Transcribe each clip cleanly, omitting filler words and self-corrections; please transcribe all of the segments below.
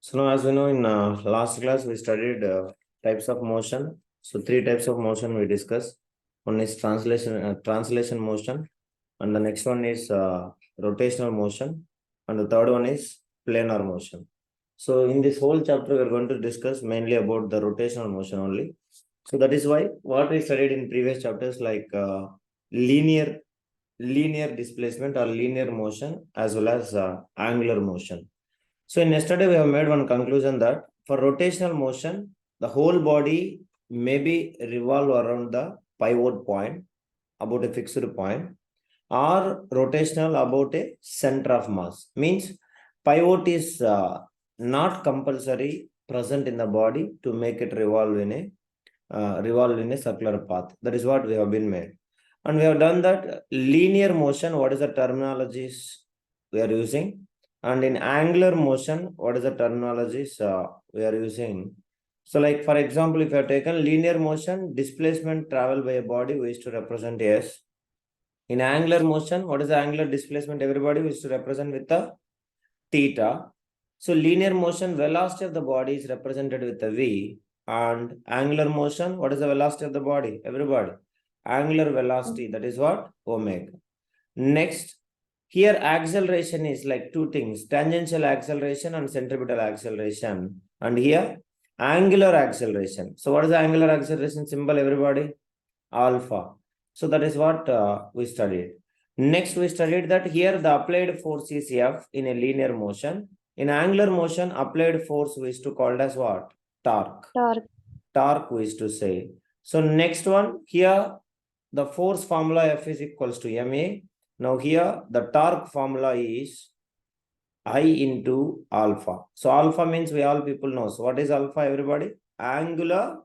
So now, as we know, in last class we studied types of motion. So three types of motion we discussed. One is translation motion, and the next one is rotational motion, and the third one is planar motion. So in this whole chapter, we are going to discuss mainly about the rotational motion only. So that is why what we studied in previous chapters, like linear displacement or linear motion, as well as angular motion. So in yesterday, we have made one conclusion that for rotational motion, the whole body may be revolve around the pivot point about a fixed point, or rotational about a center of mass. Means pivot is not compulsory present in the body to make it revolve in a circular path. That is what we have been made. And we have done that linear motion. What is the terminologies we are using? And in angular motion, what is the terminologies we are using? So like, for example, if you have taken linear motion, displacement travel by a body, we used to represent S. In angular motion, what is the angular displacement? Everybody we used to represent with the theta. So linear motion, velocity of the body is represented with a V. And angular motion, what is the velocity of the body? Everybody. Angular velocity, that is what? Omega. Next, here acceleration is like two things, tangential acceleration and centripetal acceleration. And here angular acceleration. So what is the angular acceleration symbol, everybody? Alpha. So that is what we studied. Next, we studied that here the applied force is F in a linear motion. In angular motion, applied force we used to call as what? Torque. Torque we used to say. So next one, here the force formula F is equals to ma. Now here the torque formula is I into alpha. So alpha means we all people know. So what is alpha, everybody? Angular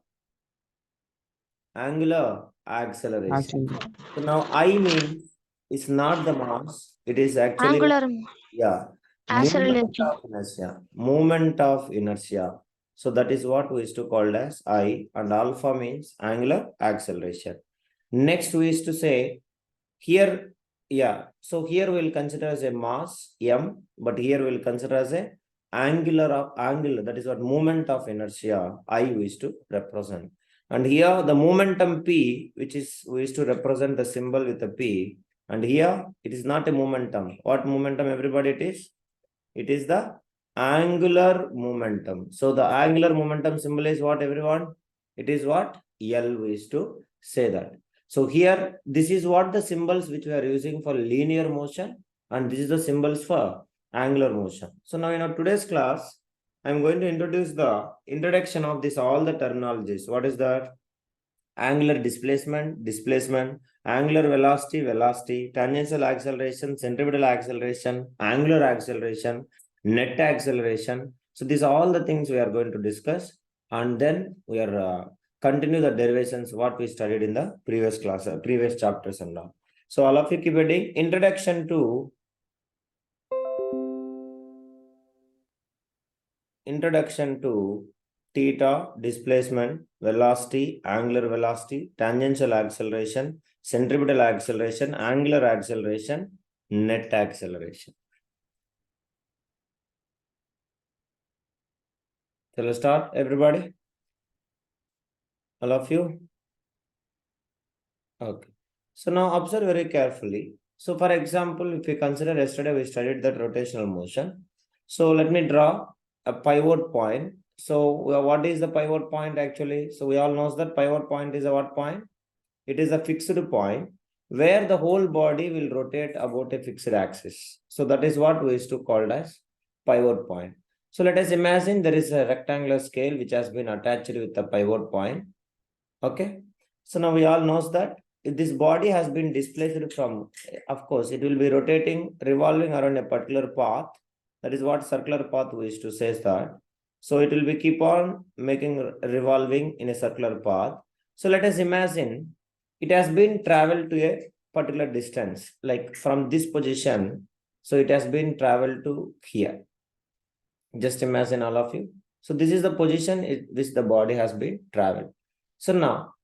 acceleration. So now I means it's not the mass. It is actually Angular acceleration. Movement of inertia. So that is what we used to call as I, and alpha means angular acceleration. Next we used to say here, so here we'll consider as a mass M, but here we'll consider as a angular, that is what moment of inertia I we used to represent. And here the momentum P, which is we used to represent the symbol with a P, and here it is not a momentum. What momentum, everybody, it is? It is the angular momentum. So the angular momentum symbol is what, everyone? It is what? L we used to say that. So here, this is what the symbols which we are using for linear motion, and this is the symbols for angular motion. So now in our today's class, I'm going to introduce the introduction of this, all the terminologies. What is that? Angular displacement, angular velocity, tangential acceleration, centripetal acceleration, angular acceleration, net acceleration. So these are all the things we are going to discuss, and then we are continue the derivations what we studied in the previous class, previous chapters and all. So all of you keep reading. Introduction to theta, displacement, velocity, angular velocity, tangential acceleration, centripetal acceleration, angular acceleration, net acceleration. So let's start, everybody. All of you. Okay. So now observe very carefully. So for example, if we consider yesterday we studied that rotational motion. So let me draw a pivot point. So what is the pivot point actually? So we all know that pivot point is a what point? It is a fixed point where the whole body will rotate about a fixed axis. So that is what we used to call as pivot point. So let us imagine there is a rectangular scale which has been attached with the pivot point. Okay. So now we all know that if this body has been displaced from, of course, it will be rotating, revolving around a particular path. That is what circular path we used to say that. So it will be keep on making revolving in a circular path. So let us imagine it has been traveled to a particular distance, like from this position. So it has been traveled to here. Just imagine, all of you. So this is the position which the body has been traveled. So now,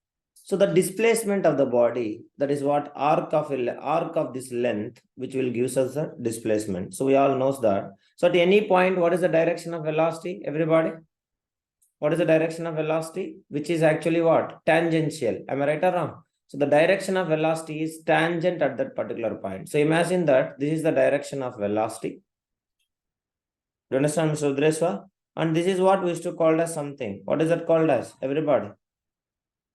So the displacement of the body, that is what arc of this length, which will give us the displacement. So we all knows that. So at any point, what is the direction of velocity, everybody? What is the direction of velocity? Which is actually what? Tangential. Am I right or wrong? So the direction of velocity is tangent at that particular point. So imagine that this is the direction of velocity. Do you understand, Mr. Udreswa? And this is what we used to call as something. What is that called as? Everybody.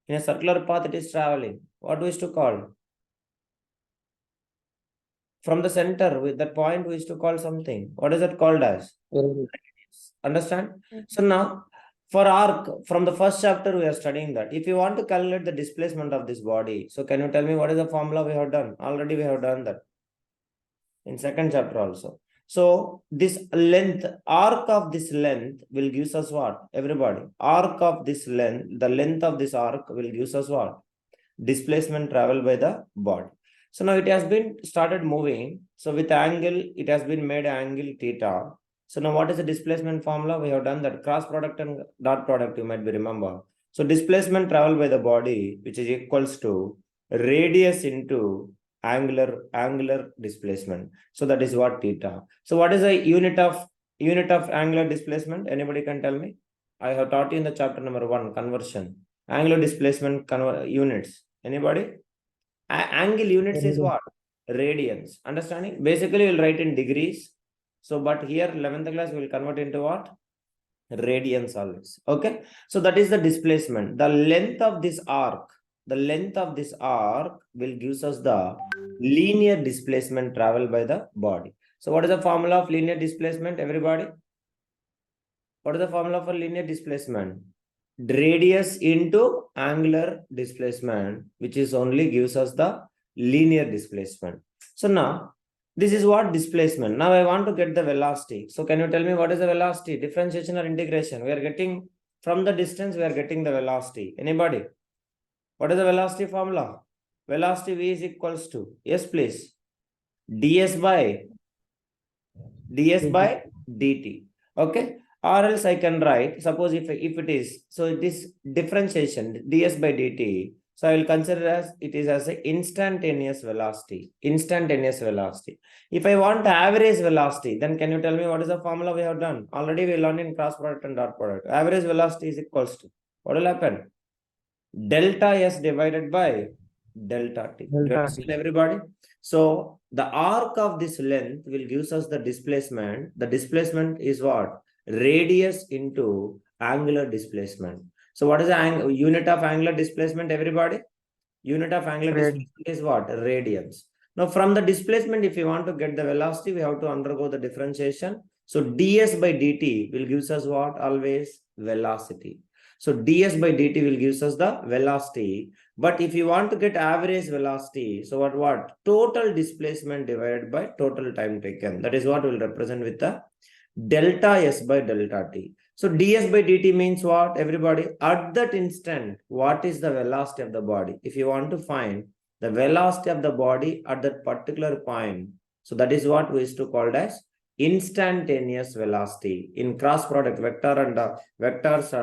In a circular path, it is traveling. What we used to call? From the center, with that point, we used to call something. What is it called as? Understand? So now, for arc, from the first chapter, we are studying that. If you want to calculate the displacement of this body, so can you tell me what is the formula we have done? Already we have done that in second chapter also. So this length, arc of this length will give us what? Everybody, arc of this length, the length of this arc will give us what? Displacement traveled by the body. So now it has been started moving. So with angle, it has been made angle theta. So now what is the displacement formula? We have done that cross product and dot product, you might be remember. So displacement traveled by the body, which is equals to radius into angular displacement. So that is what theta. So what is the unit of angular displacement? Anybody can tell me? I have taught you in the chapter number 1, conversion. Angular displacement units. Anybody? Angle units is what? Radians. Understanding? Basically, we'll write in degrees. So, but here 11th class will convert into what? Radians always. Okay. So that is the displacement. The length of this arc. The length of this arc will gives us the linear displacement traveled by the body. So what is the formula of linear displacement, everybody? What is the formula for linear displacement? Radius into angular displacement, which is only gives us the linear displacement. So now, this is what displacement. Now I want to get the velocity. So can you tell me what is the velocity? Differentiation or integration? We are getting, from the distance, we are getting the velocity. Anybody? What is the velocity formula? Velocity V is equals to, yes please, ds by dt. Okay. Or else I can write, suppose if it is, so this differentiation ds by dt, so I will consider as it is as a instantaneous velocity. If I want average velocity, then can you tell me what is the formula we have done? Already we learned in cross product and dot product. Average velocity is equals to, what will happen? Delta S divided by delta T. Do you understand, everybody? So the arc of this length will gives us the displacement. The displacement is what? Radius into angular displacement. So what is the unit of angular displacement, everybody? Unit of angular displacement is what? Radians. Now from the displacement, if you want to get the velocity, we have to undergo the differentiation. So ds by dt will gives us what? Always velocity. So ds by dt will gives us the velocity. But if you want to get average velocity, so what? Total displacement divided by total time taken. That is what will represent with the delta S by delta T. So ds by dt means what, everybody? At that instant, what is the velocity of the body? If you want to find the velocity of the body at that particular point, so that is what we used to call as instantaneous velocity. In cross product, vector and vectors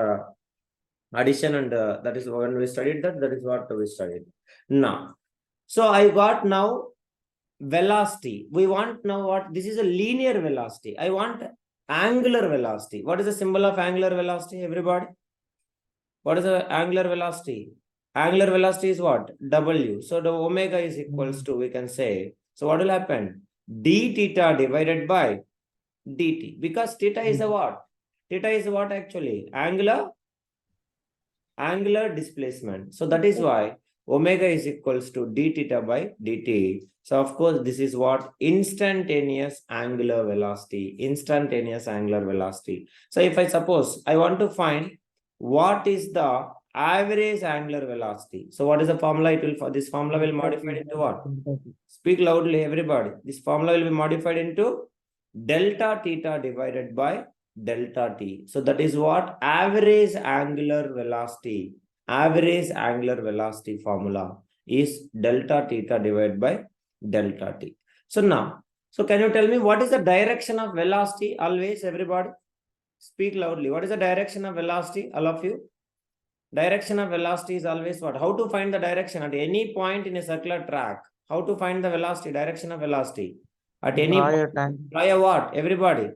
addition, and that is when we studied that is what we studied. Now, so I got now velocity. We want now what? This is a linear velocity. I want angular velocity. What is the symbol of angular velocity, everybody? What is the angular velocity? Angular velocity is what? W. So the omega is equals to, we can say, so what will happen? D theta divided by dt, because theta is a what? Theta is what actually? Angular displacement. So that is why omega is equals to d theta by dt. So of course, this is what? Instantaneous angular velocity. So if I suppose I want to find what is the average angular velocity. So what is the formula? It will, for this formula will modify into what? Speak loudly, everybody. This formula will be modified into delta theta divided by delta T. So that is what? Average angular velocity. Average angular velocity formula is delta theta divided by delta T. So now, so can you tell me what is the direction of velocity? Always, everybody. Speak loudly. What is the direction of velocity, all of you? Direction of velocity is always what? How to find the direction at any point in a circular track? How to find the velocity, direction of velocity? At any Draw point, a tangent. try a what? Everybody.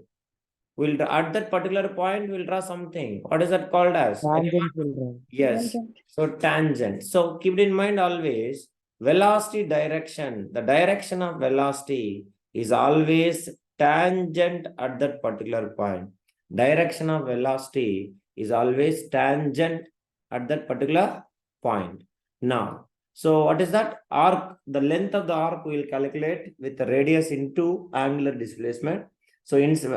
We'll at that particular point, we'll draw something. What is that called as? Tangent will draw. Yes. So tangent. So keep it in mind always. Velocity direction. The direction of velocity is always tangent at that particular point. Direction of velocity is always tangent at that particular point. Now, so what is that? Arc, the length of the arc we will calculate with the radius into angular displacement. So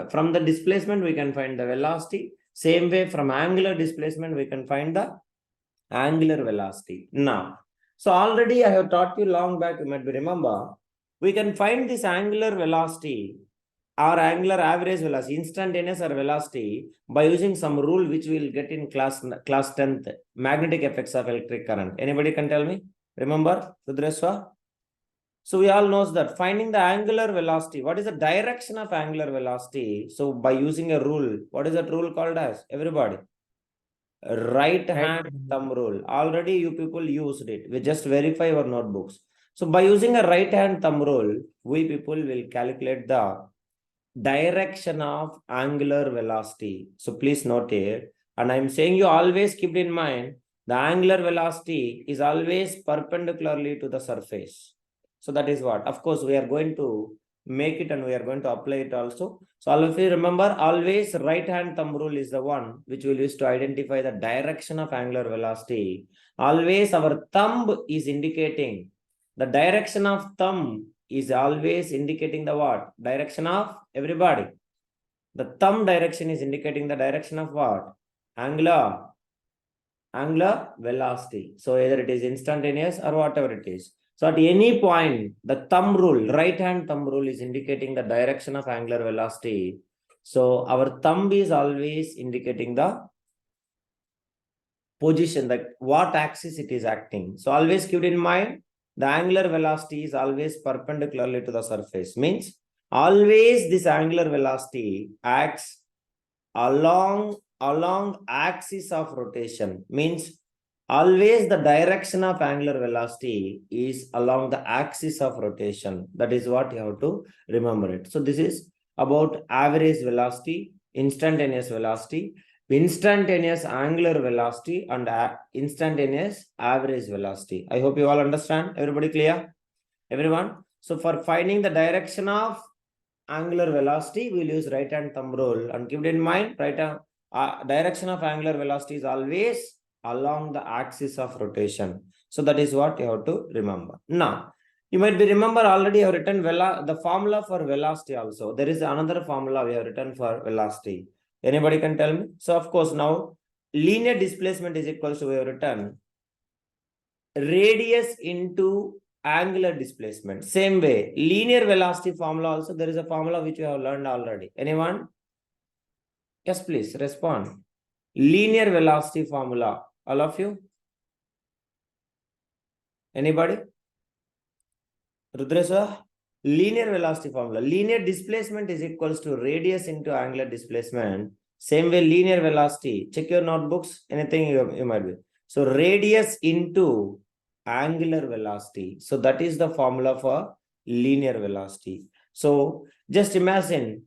from the displacement, we can find the velocity. Same way from angular displacement, we can find the angular velocity. Now, so already I have taught you long back, you might be remember, we can find this angular velocity or angular average velocity, instantaneous or velocity, by using some rule which we will get in class 10th, magnetic effects of electric current. Anybody can tell me? Remember, Rudreswa? So we all knows that finding the angular velocity, what is the direction of angular velocity? So by using a rule, what is that rule called as? Everybody. Right hand thumb rule. Already you people used it. We just verify our notebooks. So by using a right hand thumb rule, we people will calculate the direction of angular velocity. So please note it. And I'm saying you always keep in mind, the angular velocity is always perpendicularly to the surface. So that is what, of course, we are going to make it and we are going to apply it also. So all of you remember, always right hand thumb rule is the one which we'll use to identify the direction of angular velocity. Always our thumb is indicating the direction of thumb is always indicating the what? Direction of everybody. The thumb direction is indicating the direction of what? Angular velocity. So either it is instantaneous or whatever it is. So at any point, the thumb rule, right hand thumb rule is indicating the direction of angular velocity. So our thumb is always indicating the position, that what axis it is acting. So always keep it in mind, the angular velocity is always perpendicularly to the surface. Means always this angular velocity acts along axis of rotation. Means always the direction of angular velocity is along the axis of rotation. That is what you have to remember it. So this is about average velocity, instantaneous velocity, instantaneous angular velocity, and instantaneous average velocity. I hope you all understand. Everybody clear? Everyone? So for finding the direction of angular velocity, we'll use right hand thumb rule, and keep it in mind, right hand direction of angular velocity is always along the axis of rotation. So that is what you have to remember. Now, you might be remember already I have written the formula for velocity also. There is another formula we have written for velocity. Anybody can tell me? So of course now linear displacement is equals to, we have written radius into angular displacement. Same way, linear velocity formula also, there is a formula which we have learned already. Anyone? Yes, please respond. Linear velocity formula, all of you? Anybody? Rudreswa? Linear velocity formula. Linear displacement is equals to radius into angular displacement. Same way, linear velocity. Check your notebooks, anything you might be. So radius into angular velocity. So that is the formula for linear velocity. So just imagine,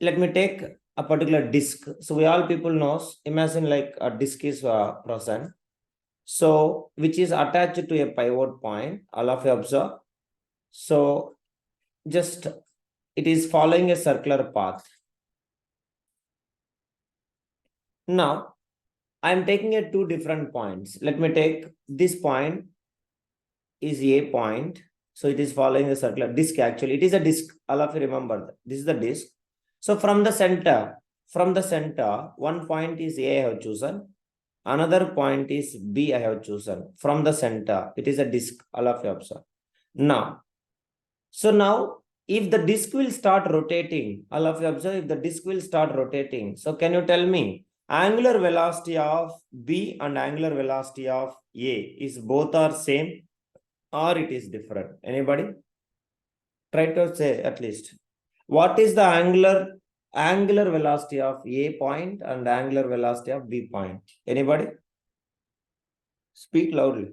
let me take a particular disk. So we all people knows, imagine like a disk is present. So which is attached to a pivot point, all of you observe. So just it is following a circular path. Now I am taking a two different points. Let me take this point is a point. So it is following a circular disk. Actually, it is a disk. All of you remember that. This is the disk. So from the center, one point is A I have chosen. Another point is B I have chosen. From the center, it is a disk. All of you observe. Now, so now if the disk will start rotating, all of you observe, if the disk will start rotating. So can you tell me, angular velocity of B and angular velocity of A is both are same or it is different? Anybody? Try to say at least. What is the angular velocity of A point and angular velocity of B point? Anybody? Speak loudly.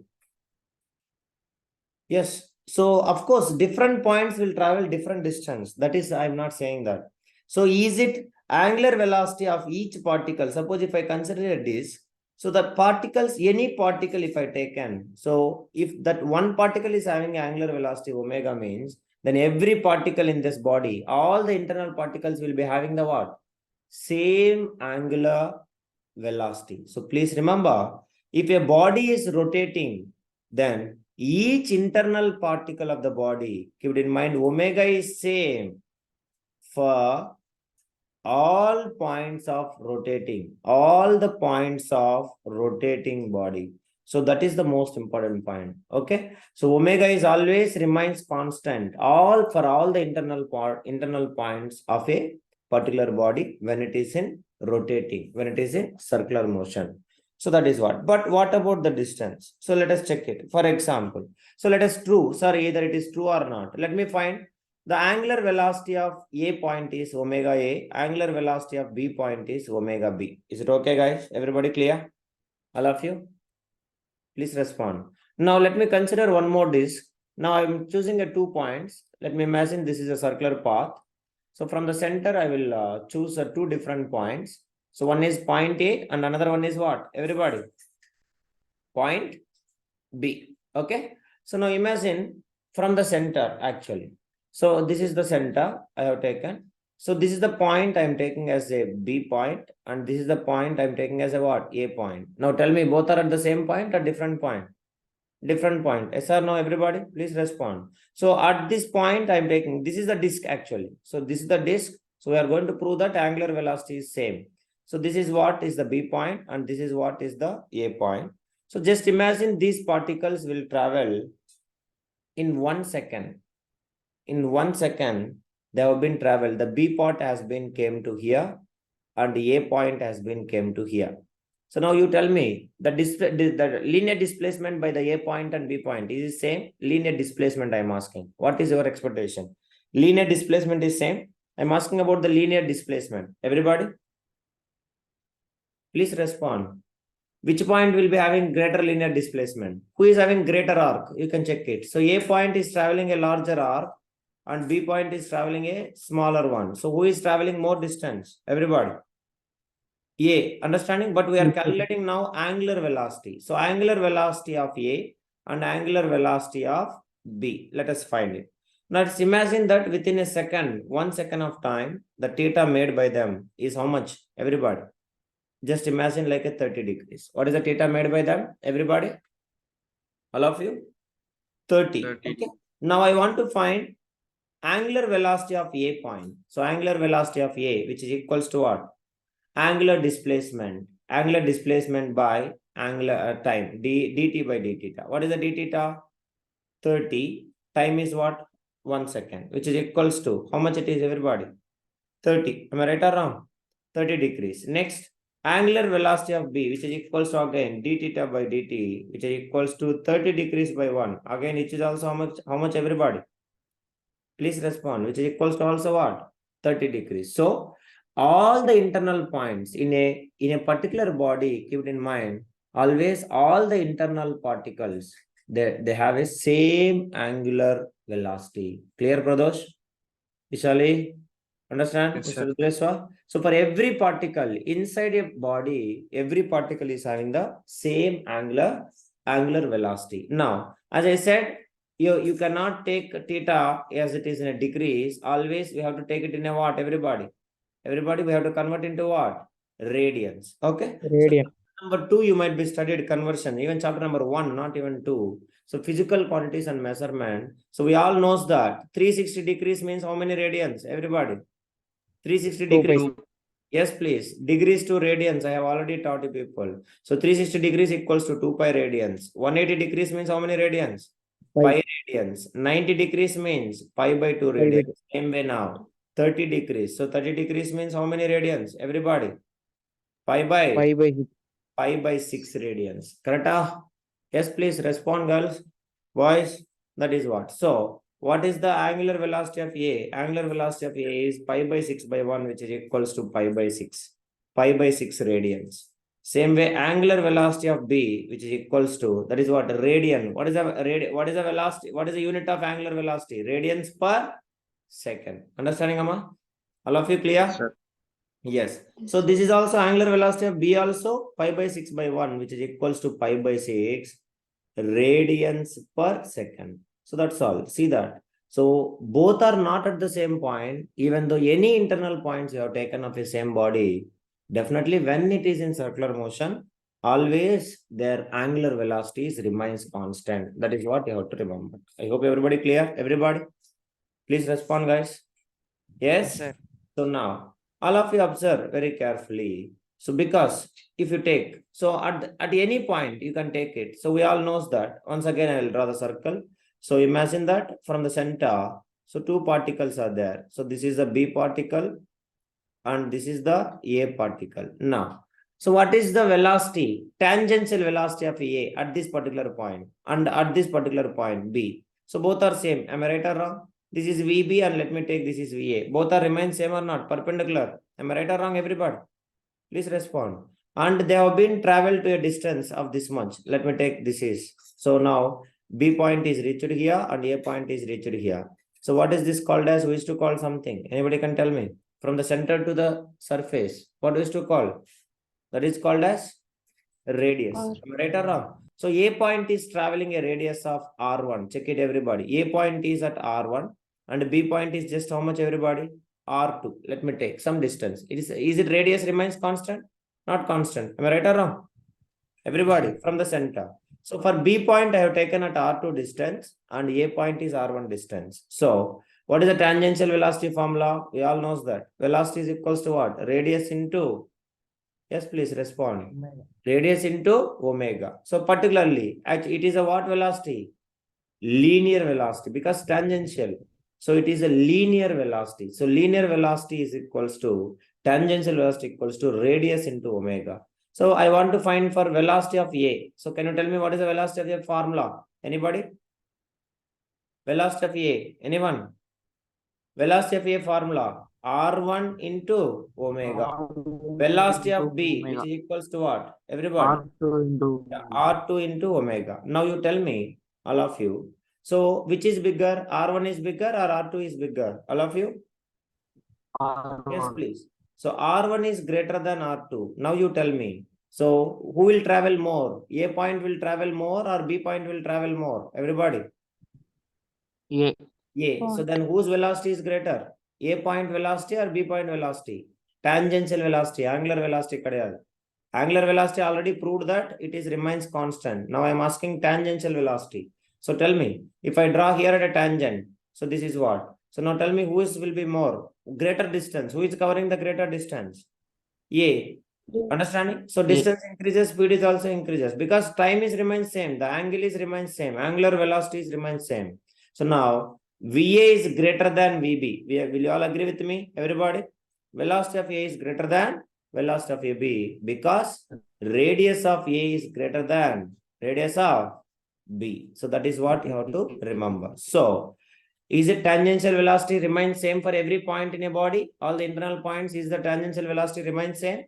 Yes. So of course, different points will travel different distance. That is, I'm not saying that. So is it angular velocity of each particle? Suppose if I consider a disk, so the particles, any particle if I taken, so if that one particle is having angular velocity omega means, then every particle in this body, all the internal particles will be having the what? Same angular velocity. So please remember, if a body is rotating, then each internal particle of the body, keep it in mind, omega is same for all points of rotating, all the points of rotating body. So that is the most important point. Okay. So omega is always remains constant all for all the internal points of a particular body when it is in rotating, when it is in circular motion. So that is what. But what about the distance? So let us check it. For example, so let us true, sir, either it is true or not. Let me find the angular velocity of A point is omega A. Angular velocity of B point is omega B. Is it okay, guys? Everybody clear? All of you? Please respond. Now, let me consider one more disk. Now, I'm choosing a 2 points. Let me imagine this is a circular path. So, from the center, I will choose 2 different points. So, one is point A and another one is what? Everybody? Point B. Okay. So, now imagine from the center actually. So this is the center I have taken. So this is the point I'm taking as a B point, and this is the point I'm taking as a what? A point. Now tell me, both are at the same point or different point? Different point. Yes or no, everybody? Please respond. So at this point I'm taking, this is the disk actually. So this is the disk. So we are going to prove that angular velocity is same. So this is what is the B point and this is what is the A point. So just imagine these particles will travel in 1 second. In 1 second, they have been traveled. The B point has been came to here and the A point has been came to here. So now you tell me the linear displacement by the A point and B point is the same. Linear displacement I'm asking. What is your expectation? Linear displacement is same. I'm asking about the linear displacement. Everybody, please respond. Which point will be having greater linear displacement? Who is having greater arc? You can check it. So A point is traveling a larger arc and B point is traveling a smaller one. So who is traveling more distance? Everybody. A, understanding? But we are calculating now angular velocity. So angular velocity of A and angular velocity of B. Let us find it. Now let's imagine that within a second, 1 second of time, the theta made by them is how much? Everybody. Just imagine like a 30 degrees. What is the theta made by them? Everybody? All of you? 30. Okay. Now I want to find angular velocity of A point. So angular velocity of A, which is equals to what? Angular displacement. Angular displacement by angular time. dt by d theta. What is the d theta? 30. Time is what? 1 second, which is equals to how much it is, everybody? 30. Am I right or wrong? 30 degrees. Next, angular velocity of B, which is equals to again d theta by dt, which is equals to 30 degrees by 1. Again, which is also how much everybody? Please respond, which is equals to also what? 30 degrees. So all the internal points in a particular body, keep it in mind, always all the internal particles, they have a same angular velocity. Clear, Pradosh? Vishali? Understand? Yes, so for every particle inside a body, every particle is having the same angular velocity. Now, as I said, you cannot take theta as it is in a degrees. Always we have to take it in a what? Everybody, we have to convert into what? Radians. Okay. Radian. So number 2, you might be studied conversion. Even chapter number 1, not even 2. So physical quantities and measurement. So we all knows that 360 degrees means how many radians? Everybody. 360 degrees. Yes, please. Degrees to radians. I have already taught you people. So 360 degrees equals to 2 pi radians. 180 degrees means how many radians? Pi radians. 90 degrees means pi by 2 radians. Same way now. 30 degrees. So 30 degrees means how many radians? Everybody. Pi by 6 radians. Correct? Yes, please respond, girls. Boys, that is what. So what is the angular velocity of A? Angular velocity of A is pi by 6 by 1, which is equals to pi by 6. Pi by 6 radians. Same way, angular velocity of B, which is equals to, that is what, radian. What is the velocity? What is the unit of angular velocity? Radians per second. Understanding, Amma? All of you clear? Yes, sir. Yes. So this is also angular velocity of B also, pi by 6 by 1, which is equals to pi by 6 radians per second. So that's all. See that. So both are not at the same point, even though any internal points you have taken of the same body, definitely when it is in circular motion, always their angular velocities remains constant. That is what you have to remember. I hope everybody clear. Everybody, please respond, guys. Yes, sir. So now all of you observe very carefully. So because if you take, so at any point you can take it. So we all knows that. Once again, I will draw the circle. So imagine that from the center, so two particles are there. So this is the B particle and this is the A particle. Now, so what is the velocity, tangential velocity of A at this particular point and at this particular point B? So both are same. Am I right or wrong? This is VB and let me take this is VA. Both are remain same or not? Perpendicular. Am I right or wrong, everybody? Please respond. And they have been traveled to a distance of this much. Let me take this is. So now B point is reached here and A point is reached here. So what is this called as? We used to call something. Anybody can tell me? From the center to the surface. What we used to call? That is called as radius. Am I right or wrong? So A point is traveling a radius of R1. Check it, everybody. A point is at R1 and B point is just how much, everybody? R2. Let me take some distance. Is it radius remains constant? Not constant. Am I right or wrong? Everybody from the center. So for B point, I have taken at R2 distance and A point is R1 distance. So what is the tangential velocity formula? We all knows that. Velocity is equals to what? Radius into, yes, please respond. Radius into omega. So particularly, it is a what velocity? Linear velocity, because tangential. So it is a linear velocity. So linear velocity is equals to tangential velocity equals to radius into omega. So I want to find for velocity of A. So can you tell me what is the velocity of the formula? Anybody? Velocity of A. Anyone? Velocity of A formula. R1 into omega. Velocity of B, which is equals to what? Everybody? R2 into omega. Now you tell me, all of you. So which is bigger? R1 is bigger or R2 is bigger? All of you? Yes, please. So R1 is greater than R2. Now you tell me. So who will travel more? A point will travel more or B point will travel more? Everybody? A. A. So then whose velocity is greater? A point velocity or B point velocity? Tangential velocity, angular velocity. Angular velocity already proved that it is remains constant. Now I am asking tangential velocity. So tell me, if I draw here at a tangent, so this is what? So now tell me who is will be more? Greater distance. Who is covering the greater distance? A. Understanding? So distance increases, speed is also increases because time is remains same. The angle is remains same. Angular velocity is remains same. So now VA is greater than VB. Will you all agree with me? Everybody? Velocity of A is greater than velocity of AB because radius of A is greater than radius of B. So that is what you have to remember. So is it tangential velocity remains same for every point in a body? All the internal points, is the tangential velocity remains same?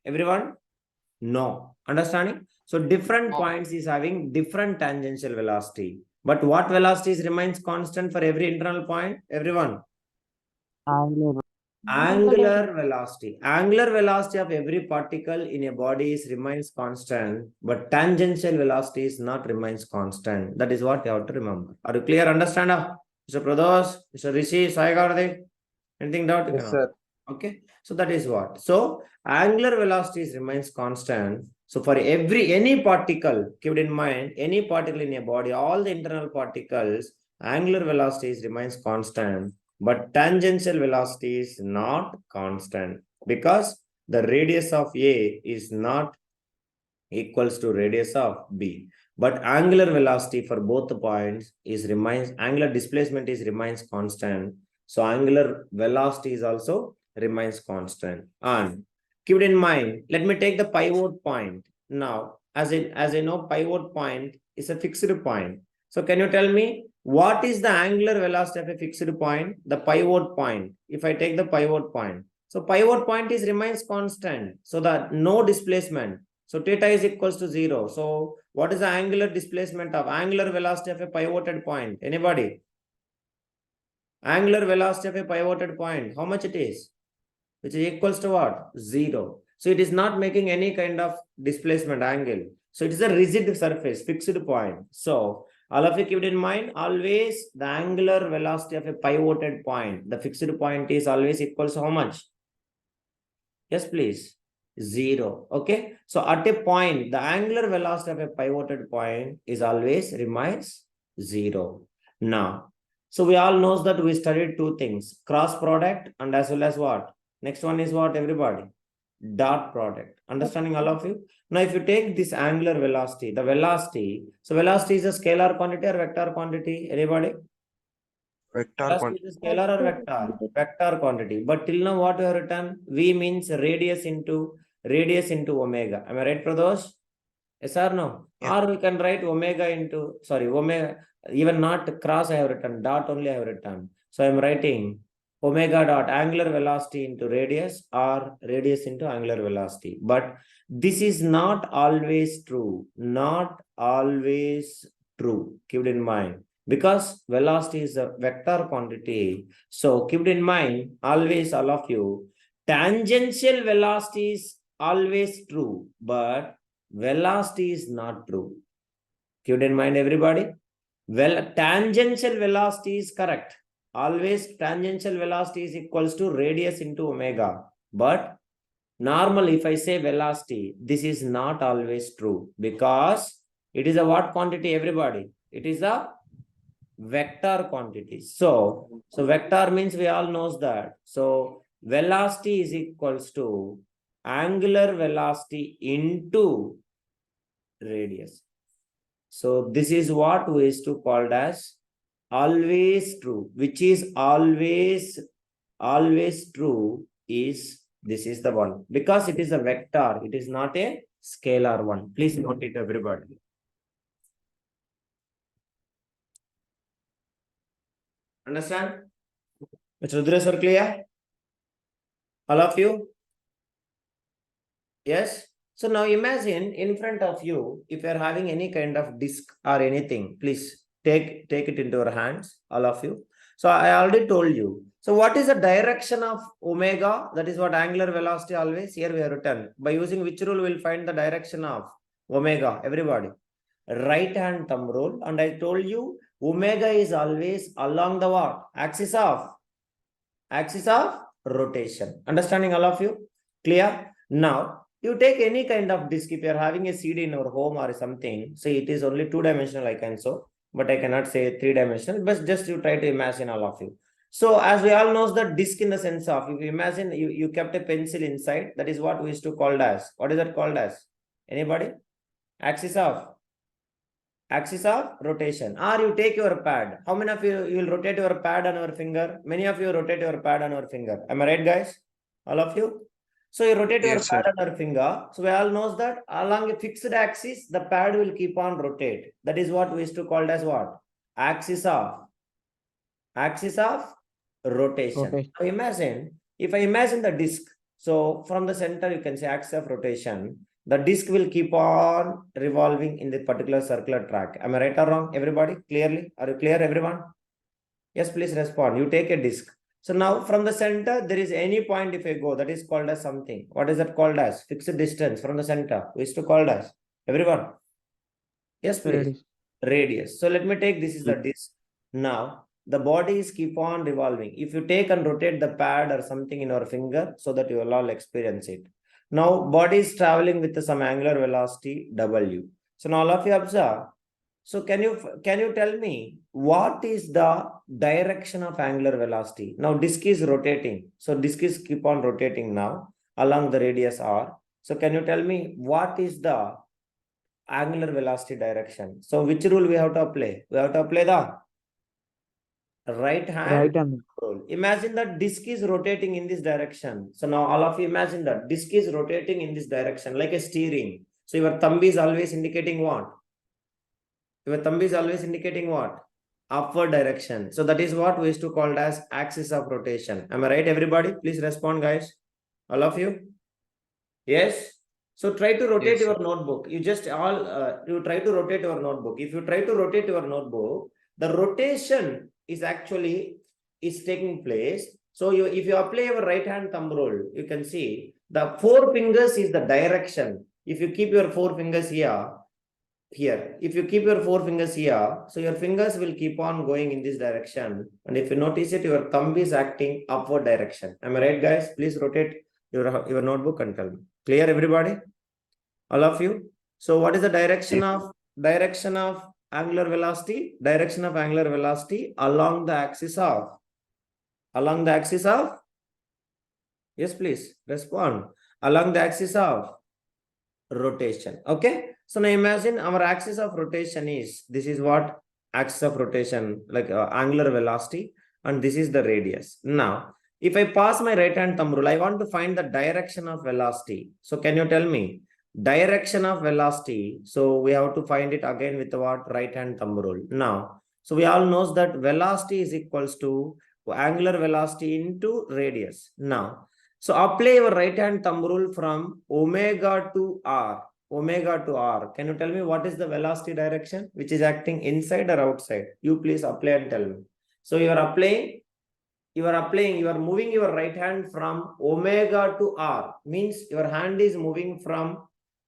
Everyone? No. Understanding? So different points is having different tangential velocity. But what velocities remains constant for every internal point? Everyone? Angular velocity. Angular velocity of every particle in a body is remains constant, but tangential velocity is not remains constant. That is what you have to remember. Are you clear? Understand? Mr. Prados, Mr. Rishi, Sai Garde? Anything doubt? Yes, sir. Okay. So that is what. So angular velocity remains constant. So for any particle, keep it in mind, any particle in a body, all the internal particles, angular velocity remains constant. But tangential velocity is not constant because the radius of A is not equals to radius of B. But angular velocity for both the points is remains, angular displacement is remains constant. So angular velocity is also remains constant. And keep it in mind, let me take the pivot point. Now, as I know, pivot point is a fixed point. So can you tell me what is the angular velocity of a fixed point? The pivot point. If I take the pivot point, So pivot point is remains constant. So that no displacement. So theta is equals to 0. So what is the angular displacement of angular velocity of a pivoted point? Anybody? Angular velocity of a pivoted point. How much it is? Which is equals to what? 0. So it is not making any kind of displacement angle. So it is a rigid surface, fixed point. So all of you keep it in mind, always the angular velocity of a pivoted point, the fixed point is always equals to how much? Yes, please. 0. Okay. So at a point, the angular velocity of a pivoted point is always remains 0. Now, so we all knows that we studied two things, cross product and as well as what? Next one is what, everybody? Dot product. Understanding all of you? Now, if you take this angular velocity, the velocity, so velocity is a scalar quantity or vector quantity? Anybody? Vector Velocity quantity. is a scalar or vector? Vector quantity. But till now, what we have written? V means radius into omega. Am I right, Pradosh? Yes or no? Yeah. Or we can write omega into, sorry, omega, even not cross I have written, dot only I have written. So I am writing omega dot angular velocity into radius or radius into angular velocity. But this is not always true. Not always true. Keep it in mind. Because velocity is a vector quantity. So keep it in mind, always all of you, tangential velocity is always true, but velocity is not true. Keep it in mind, everybody. Well, tangential velocity is correct. Always tangential velocity is equals to radius into omega. But normally, if I say velocity, this is not always true because it is a what quantity, everybody? It is a vector quantity. So vector means we all knows that. So velocity is equals to angular velocity into radius. So this is what we used to called as always true, which is always true is this is the one because it is a vector, it is not a scalar one. Please note it, everybody. Understand? Mr. Rudra, clear? All of you? Yes? So now imagine in front of you, if you are having any kind of disc or anything, please take it into your hands, all of you. So I already told you. So what is the direction of omega? That is what angular velocity always. Here we have written. By using which rule we will find the direction of omega, everybody? Right hand thumb rule. And I told you omega is always along the what? Axis of rotation. Understanding all of you? Clear? Now, you take any kind of disc, if you are having a CD in your home or something, say it is only two-dimensional, I can show, but I cannot say three-dimensional, but just you try to imagine all of you. So as we all know, the disc in the sense of, if you imagine you kept a pencil inside, that is what we used to call as. What is that called as? Anybody? Axis of rotation. Or you take your pad. How many of you will rotate your pad on your finger? Many of you rotate your pad on your finger. Am I right, guys? All of you? So you rotate your Yes, pad sir. on your finger. So we all knows that along a fixed axis, the pad will keep on rotate. That is what we used to call as what? Axis of rotation. Okay. So imagine, if I imagine the disc, so from the center you can say axis of rotation, the disc will keep on revolving in the particular circular track. Am I right or wrong, everybody? Clearly? Are you clear, everyone? Yes, please respond. You take a disc. So now from the center, there is any point if I go, that is called as something. What is that called as? Fixed distance from the center. We used to call as. Everyone? Yes, please. Radius. So let me take, this is the disc. Now, the body is keep on revolving. If you take and rotate the pad or something in your finger, so that you will all experience it. Now, body is traveling with some angular velocity W. So now all of you observe. So can you tell me what is the direction of angular velocity? Now disk is rotating. So disk is keep on rotating now along the radius R. So can you tell me what is the angular velocity direction? So which rule we have to apply? We have to apply the right hand rule. Imagine that disk is rotating in this direction. So now all of you imagine that disk is rotating in this direction like a steering. So your thumb is always indicating what? Your thumb is always indicating what? Upward direction. So that is what we used to call as axis of rotation. Am I right, everybody? Please respond, guys. All of you? Yes. So try to rotate Yes, your notebook. You just you try to rotate your notebook. If you try to rotate your notebook, the rotation is actually taking place. So if you apply your right hand thumb rule, you can see the 4 fingers is the direction. If you keep your 4 fingers here, if you keep your 4 fingers here, so your fingers will keep on going in this direction. And if you notice it, your thumb is acting upward direction. Am I right, guys? Please rotate your notebook and tell me. Clear, everybody? All of you? So what is the direction of angular velocity? Direction of angular velocity along the axis of yes, please respond. Along the axis of rotation. Okay. So now imagine our axis of rotation is, this is what axis of rotation, like angular velocity, and this is the radius. Now, if I pass my right hand thumb rule, I want to find the direction of velocity. So can you tell me direction of velocity? So we have to find it again with what? Right hand thumb rule. Now, so we all knows that velocity is equals to angular velocity into radius. Now, so apply your right hand thumb rule from omega to r. Omega to r. Can you tell me what is the velocity direction which is acting inside or outside? You please apply and tell me. So you are moving your right hand from omega to r. Means your hand is moving from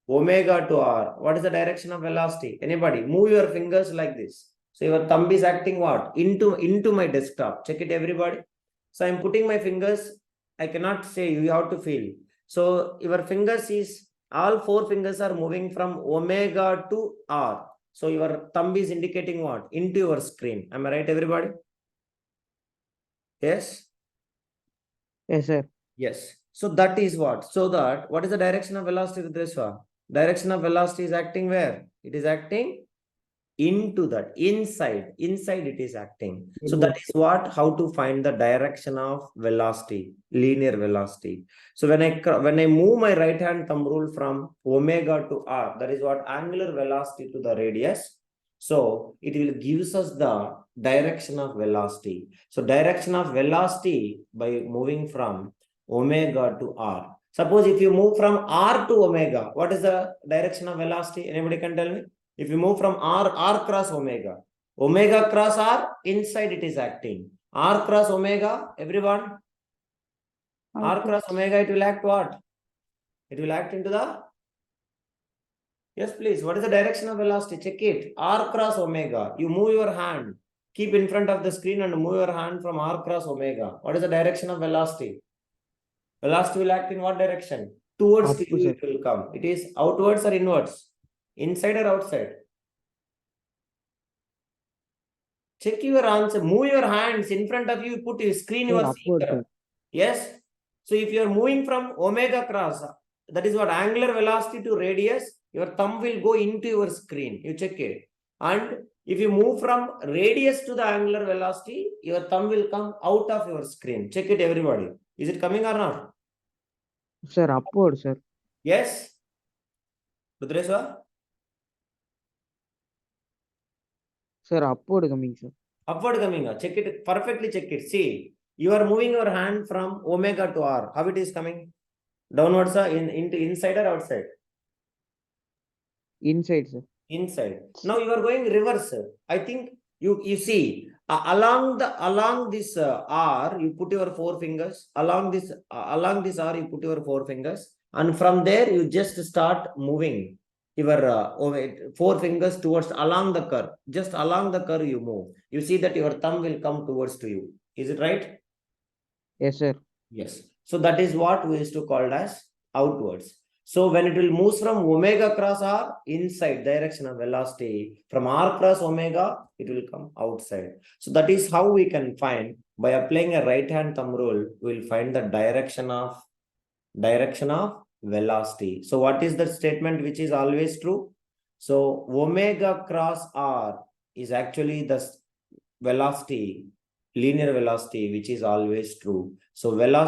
omega to r. What is the direction of velocity? Anybody? Move your fingers like this. So your thumb is acting what? Into my desktop. Check it, everybody. So I'm putting my fingers. I cannot say, you have to feel. So your fingers is, all 4 fingers are moving from omega to r. So your thumb is indicating what? Into your screen. Am I right, everybody? Yes? Yes, sir. Yes. So that is what? So that, what is the direction of velocity, Rudreshwa? Direction of velocity is acting where? It is acting into that, inside it is acting. So that is what, how to find the direction of velocity, linear velocity. So when I move my right hand thumb rule from omega to r, that is what? Angular velocity to the radius. So it will gives us the direction of velocity. So direction of velocity by moving from omega to r. Suppose if you move from r to omega, what is the direction of velocity? Anybody can tell me? If you move from r cross omega, omega cross r, inside it is acting. R cross omega, everyone? R cross omega, it will act what? It will act into the... Yes, please. What is the direction of velocity? Check it. R cross omega. You move your hand. Keep in front of the screen and move your hand from r cross omega. What is the direction of velocity? Velocity will act in what direction? Towards you it will come. It is outwards or inwards? Inside or outside? Check your answer. Move your hands in front of you. Put your screen. You are seeing. Yes. So if you are moving from omega cross, that is what? Angular velocity to radius, your thumb will go into your screen. You check it. And if you move from radius to the angular velocity, your thumb will come out of your screen. Check it, everybody. Is it coming or not? Sir, upward, sir. Yes. Rudreshwa? Sir, upward coming, sir. Upward coming. Check it. Perfectly check it. See, you are moving your hand from omega to r. How it is coming? Downwards, into inside or outside? Inside, sir. Inside. Now you are going reverse. I think you see along this r, you put your 4 fingers. Along this r, you put your 4 fingers, and from there you just start moving your 4 fingers towards along the curve. Just along the curve you move. You see that your thumb will come towards to you. Is it right? Yes, sir. Yes. So that is what we used to call as outwards. So when it will move from omega cross r, inside direction of velocity, from r cross omega, it will come outside. So that is how we can find, by applying a right hand thumb rule, we will find the direction of velocity. So what is the statement which is always true? So omega cross r is actually the velocity, linear velocity, which is always true. So velocity